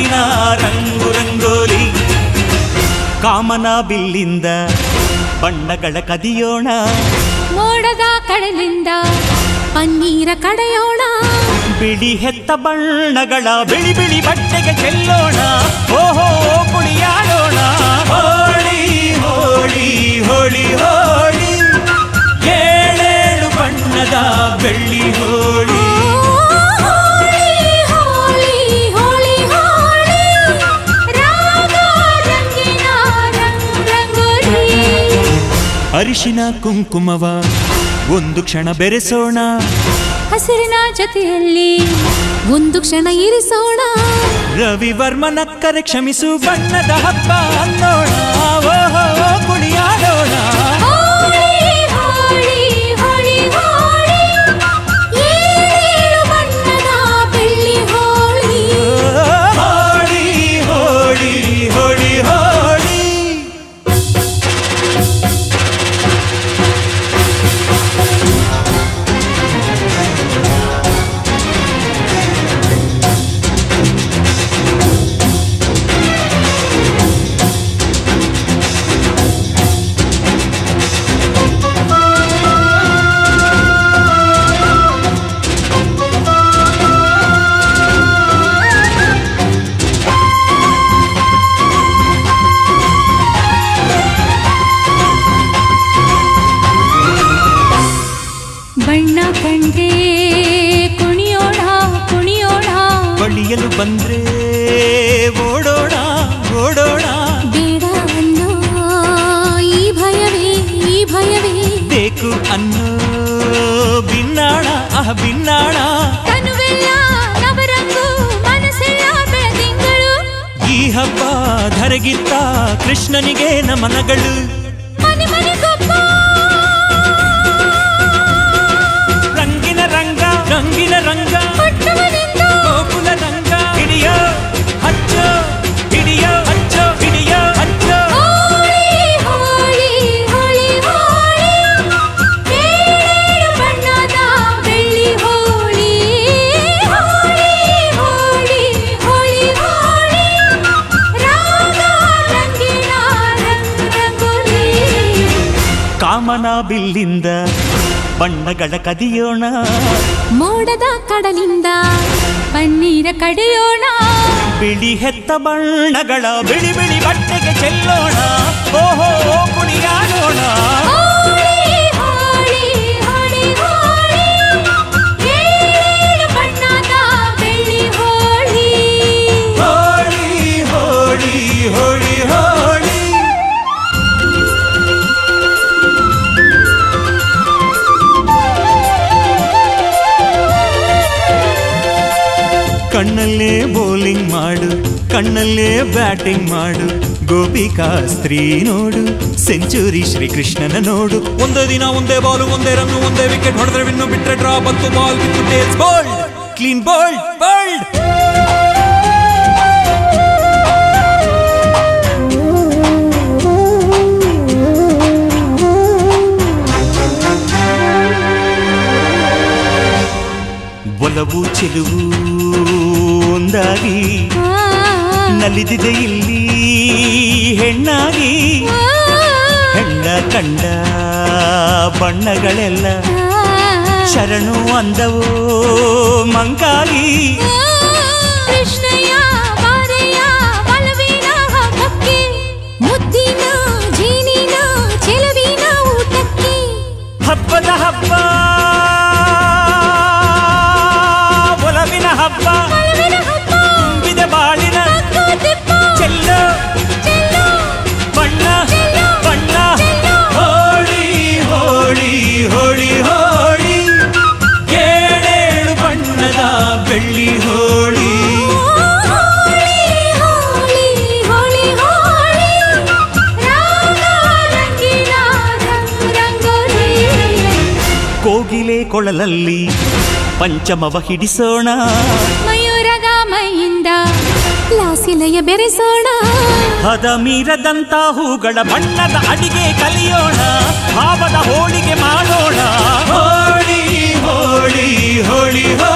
ರಂಗಿನ ರಂಗು ರಂಗೋಲಿ. ಕಾಮನ ಬಿಲ್ಲಿಂದ ಬಣ್ಣಗಳ ಕದಿಯೋಣ, ಮೋಡದ ಕಡಲಿಂದ ಪನ್ನೀರ ಕಡೆಯೋಣ. ಬಿಳಿ ಹೆತ್ತ ಬಣ್ಣಗಳ ಬಿಳಿ ಬಿಳಿ ಬಟ್ಟೆಗೆ ಚೆಲ್ಲೋಣ. ಓಹೋ ಕುಣಿಯಾಡೋಣ. ಹೋಳಿ ಹೋಳಿ ಹೋಳಿ ಹೋಳಿ, ಏಳೇಳು ಬಣ್ಣದ ಬೆಳ್ಳಿ ಹೋಳಿ. ಅರಿಶಿನ ಕುಂಕುಮವ ಒಂದು ಕ್ಷಣ ಬೆರೆಸೋಣ, ಹಸಿರಿನ ಜೊತೆಯಲ್ಲಿ ಒಂದು ಕ್ಷಣ ಇರಿಸೋಣ. ರವಿವರ್ಮನಕ್ಕರೆ ಕ್ಷಮಿಸು ಬಣ್ಣದ ಹಬ್ಬ ಅನ್ನೋಣ. ಓಹೋ ಕುಣಿಯಾಡೋಣ. ಬಳಿಯಲು ಬಂದ್ರೆ ಓಡೋಣ ಓಡೋಣ. ಬೇಡ ಅನ್ನೋ ಈ ಭಯವೇ ಈ ಭಯವೇ, ಬೇಕು ಅನ್ನೋ ಭಿನ್ನಾಣ ಭಿನ್ನಾಣ. ತನುವೆಲ್ಲ ನವರಂಗು ಮನಸ್ಸೆಲ್ಲ ಬೆಳದಿಂಗಳು. ಈ ಹಬ್ಬ ಧರೆಗಿತ್ತ ಕೃಷ್ಣನಿಗೆ ನಮನಗಳು. ಮನೆ ಮನೆಗೊಬ್ಬ ರಂಗಿನ ರಂಗ ರಂಗಿನ ರಂಗ, ಗೋಕುಲ ರಂಗ. ಹಿಡಿಯೋ ಹಚ್ಚೋ ಹಿಡಿಯೋ ಹಚ್ಚೋ ಹಿಡಿಯೋ ಹಚ್ಚೋ. ಹೋಳಿ ಹೋಳಿ ಹೋಳಿ, ಏಳೇಳು ಬಣ್ಣದ ಬೆಳ್ಳಿ ಹೋಳಿ. ಹೋಳಿ ಹೋಳಿ ಹೋಳಿ ಹೋಳಿ, ರಾಗ ರಂಗಿನ ರಂಗೋಲಿ. ಕಾಮನ ಬಿಲ್ಲಿಂದ ಬಣ್ಣಗಳ ಕದಿಯೋಣ, ಮೋಡದ ಕಡಲಿಂದ ಪನ್ನೀರ ಕಡೆಯೋಣ. ಬಿಳಿ ಹೆತ್ತ ಬಣ್ಣಗಳ ಬಿಳಿ ಬಿಳಿ ಬಟ್ಟೆಗೆ ಚೆಲ್ಲೋಣ. ಓಹೋ ಕುಣಿಯಾಡೋಣ. ಏಳೇಳು ಬಣ್ಣದ ಬೆಳ್ಳಿ ಹೋಳಿ. ಹೋಳಿ ಹೋಳಿ ಹೋಳಿ ಹೋಳಿ. ಕಣ್ಣಲ್ಲೇ ಬೌಲಿಂಗ್ ಮಾಡು, ಕಣ್ಣಲ್ಲೇ ಬ್ಯಾಟಿಂಗ್ ಮಾಡು. ಗೋಪಿಕಾ ಸ್ತ್ರೀ ನೋಡು, ಸೆಂಚುರಿ ಶ್ರೀಕೃಷ್ಣನ ನೋಡು. ಒಂದೇ ದಿನ ಒಂದೇ ಬಾಲು ಒಂದೇ ರನ್ನು ಒಂದೇ ವಿಕೆಟ್ ಹೊಡೆದ್ರೆ ವಿನ್ನು, ಬಿಟ್ರೆ ಡ್ರಾ ಬಂತು ಬಾಲ್ ಬಿತ್ತು tails bowled clean bowled bowled. ಒಲವು ಚೆಲುವು ಒಂದಾಗಿ ನಲಿದಿದೆ ಇಲ್ಲಿ ಹೆಣ್ಣಾಗಿ. ಹೆಣ್ಣ ಕಂಡ ಬಣ್ಣಗಳೆಲ್ಲ ಶರಣು ಅಂದವೋ ಮಂಕಾಗಿ. ಕೃಷ್ಣಯ್ಯ ಬಾರೆಯ ಬಲವಿನ ಹಬ್ಬಕ್ಕೆ, ಮುದ್ದಿನ ಜೀನಿನ ಚೆಲುವಿನ ಊಟಕ್ಕೆ. ಹಬ್ಬದ ಹಬ್ಬ ಒಲವಿನ ಹಬ್ಬ, ತುಂಬಿದ ಬಾಳಿನ ಚೆಲ್ಲೋ ಬಣ್ಣ ಬಣ್ಣ. ಹೋಳಿ ಹೋಳಿ ಹೋಳಿ ಹೋಳಿ, ಏಳೇಳು ಬಣ್ಣದ ಬೆಳ್ಳಿ ಹೋಳಿ. ಕೋಗಿಲೆ ಕೊಳಲಲ್ಲಿ ಪಂಚಮವ ಹಿಡಿಸೋಣ, ಮಯೂರದ ಮೈಯಿಂದ ಲಾಸಿಲಯ ಬೆರೆಸೋಣ. ಹದ ಮೀರದಂತ ಹೂಗಳ ಬಣ್ಣದ ಅಡಿಗೆ ಕಲಿಯೋಣ, ಭಾವದ ಹೋಳಿಗೆ ಮಾಡೋಣ. ಹೋಳಿ ಹೋಳಿ ಹೋಳಿ ಹೋಳಿ.